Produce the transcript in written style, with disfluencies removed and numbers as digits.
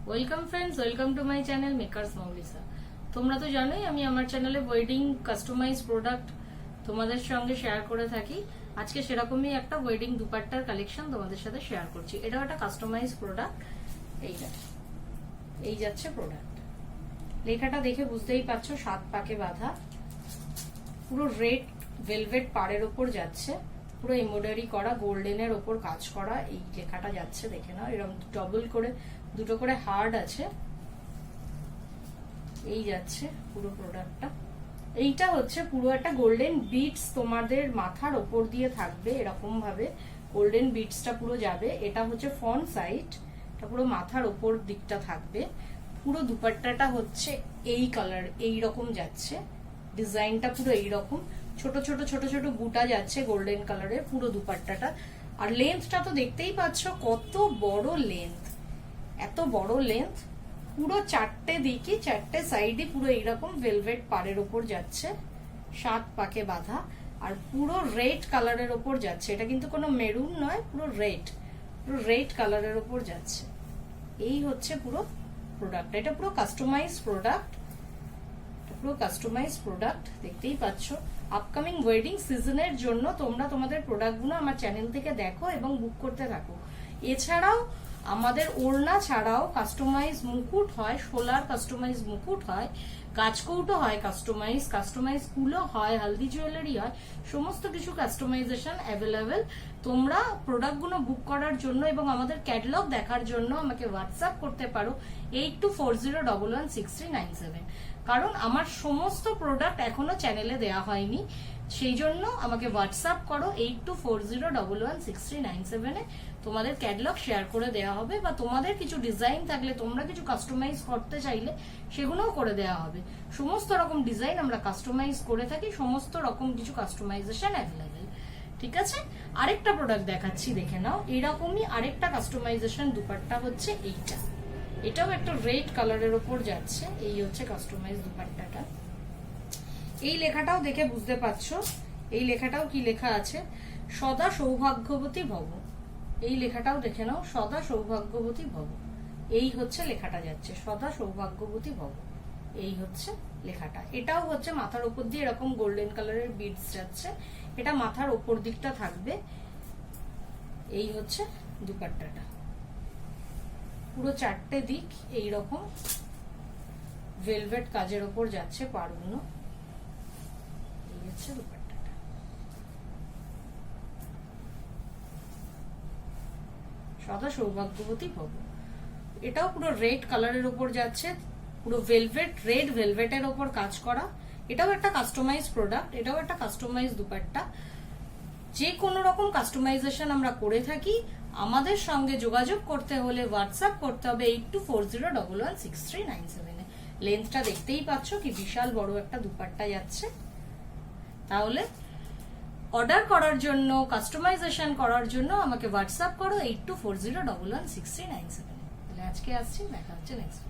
Welcome friends, welcome to my channel makers Moulisa. তোমরা তো জানোই আমি আমার চ্যানেলে ওয়েডিং কাস্টমাইজ প্রোডাক্ট তোমাদের সঙ্গে শেয়ার করে থাকি। আজকে সেরকমই একটা ওয়েডিং দুপাট্টার কালেকশন তোমাদের সাথে শেয়ার করছি। এটাও একটা কাস্টমাইজ প্রোডাক্ট। এই যাচ্ছে প্রোডাক্ট। লেখাটা দেখে বুঝতেই পারছো, 7 পাকে বাঁধা, পুরো রেড ভেলভেট পাড়ের ওপর যাচ্ছে, পুরো এমব্রয়ডারি করা, গোল্ডেনের ওপর কাজ করা এই লেখাটা যাচ্ছে। দেখে নাও, এরকম ডবল করে দুটো করে হার্ড আছে। এই যাচ্ছে পুরো প্রোডাক্টটা। এইটা হচ্ছে পুরো একটা গোল্ডেন বিটস তোমাদের মাথার ওপর দিয়ে থাকবে, এরকম ভাবে গোল্ডেন বিটসটা পুরো যাবে। এটা হচ্ছে ফ্রন্ট সাইড, এটা পুরো মাথার ওপর দিকটা থাকবে। পুরো দুপাট্টাটা হচ্ছে এই কালার, এই রকম যাচ্ছে ডিজাইনটা, পুরো এইরকম ছোট ছোট ছোট ছোট বুটা যাচ্ছে গোল্ডেন কালারের পুরো দুপাট্টাটা। আর লেন্থটা তো দেখতেই পাচ্ছ কত বড় লেন্থ, এত বড় লেন্থ। পুরো চারটে দিকে, চারটে সাইডে পুরো এইরকম ভেলভেট পাড়ের ওপর যাচ্ছে, 7 পাকে বাঁধা। আর পুরো রেড কালারের ওপর যাচ্ছে। এটা কিন্তু কোনো মেরুন নয়, পুরো রেড কালারের ওপর যাচ্ছে। এই হচ্ছে পুরো প্রোডাক্ট। এটা পুরো কাস্টমাইজ প্রোডাক্ট, পুরো কাস্টমাইজ প্রোডাক্ট দেখতেই পাচ্ছ। আপকামিং ওয়েডিং সিজনের জন্য তোমরা তোমাদের প্রোডাক্টগুলো আমার চ্যানেল থেকে দেখো এবং বুক করতে থাকো। এছাড়াও আমাদের ওড়না ছাড়াও কাস্টমাইজ মুকুট হয়, শোলার কাস্টমাইজ মুকুট হয়, গাছকৌটো হয় কাস্টমাইজ কুলো হয়, হালদি জুয়েলারি হয়, সমস্ত কিছু কাস্টমাইজেশন অ্যাভেলেবেল। তোমরা প্রোডাক্টগুলো বুক করার জন্য এবং আমাদের ক্যাটালগ দেখার জন্য আমাকে হোয়াটসঅ্যাপ করতে পারো 8240116397। কারণ আমার সমস্ত প্রোডাক্ট এখনো চ্যানেলে দেওয়া হয়নি, সেই জন্য আমাকে হোয়াটসঅ্যাপ করো 8240116397 তোমাদের ক্যাটালগ শেয়ার করে দেওয়া হবে, বা তোমাদের কিছু ডিজাইন থাকলে তোমরা কিছু কাস্টমাইজ করতে চাইলে সেগুলোও করে দেওয়া হবে। সমস্ত রকম ডিজাইন আমরা কাস্টমাইজ করে থাকি, সমস্ত রকম কিছু কাস্টমাইজেশন অ্যাভেলেবেল। ঠিক আছে, আরেকটা প্রোডাক্ট দেখাচ্ছি, দেখে নাও। এরকমই আরেকটা কাস্টমাইজেশন দুপাট্টা হচ্ছে এইটা। এটাও একটা রেড কালারের ওপর যাচ্ছে। এই হচ্ছে কাস্টমাইজ দুপাট্টাটা। এই লেখাটাও দেখে বুঝতে পারছো, এই লেখাটাও কি লেখা আছে, সদা সৌভাগ্যবতী ভব। এই লেখাটাও দেখে নাও, সদা সৌভাগ্যবতী ভব। এই হচ্ছে লেখাটা যাচ্ছে, সদা সৌভাগ্যবতী ভব। এই হচ্ছে লেখাটা। এটাও হচ্ছে মাথার উপর দিয়ে এরকম গোল্ডেন কালারের বিডস যাচ্ছে, এটা মাথার উপর দিকটা থাকবে। এই হচ্ছে দুপাট্টাটা, পুরো চারটে দিক এইরকম ভেলভেট কাজের ওপর যাচ্ছে পাড়গুলো। এই হচ্ছে দুপাট্টাটা। সদা সৌভাগ্যবতী ভব। এটাও পুরো রেড কালারের ওপর যাচ্ছে, পুরো ভেলভেট, রেড ভেলভেটের ওপর কাজ করা। এটাও একটা কাস্টমাইজ প্রোডাক্ট, এটাও একটা কাস্টমাইজ দুপাট্টা। যে কোনো রকম কাস্টমাইজেশন আমরা করে থাকি। আমাদের সঙ্গে যোগাযোগ করতে হলে হোয়াটসঅ্যাপ করতে হবে 8240116397। লেন্থটা দেখতেই পাচ্ছ কি বিশাল বড় একটা দুপাট্টা যাচ্ছে। তাহলে অর্ডার করার জন্য, কাস্টমাইজেশন করার জন্য আমাকে হোয়াটসঅ্যাপ করো 8240116397। তাহলে আজকে আসছি, দেখা হচ্ছে নেক্সট।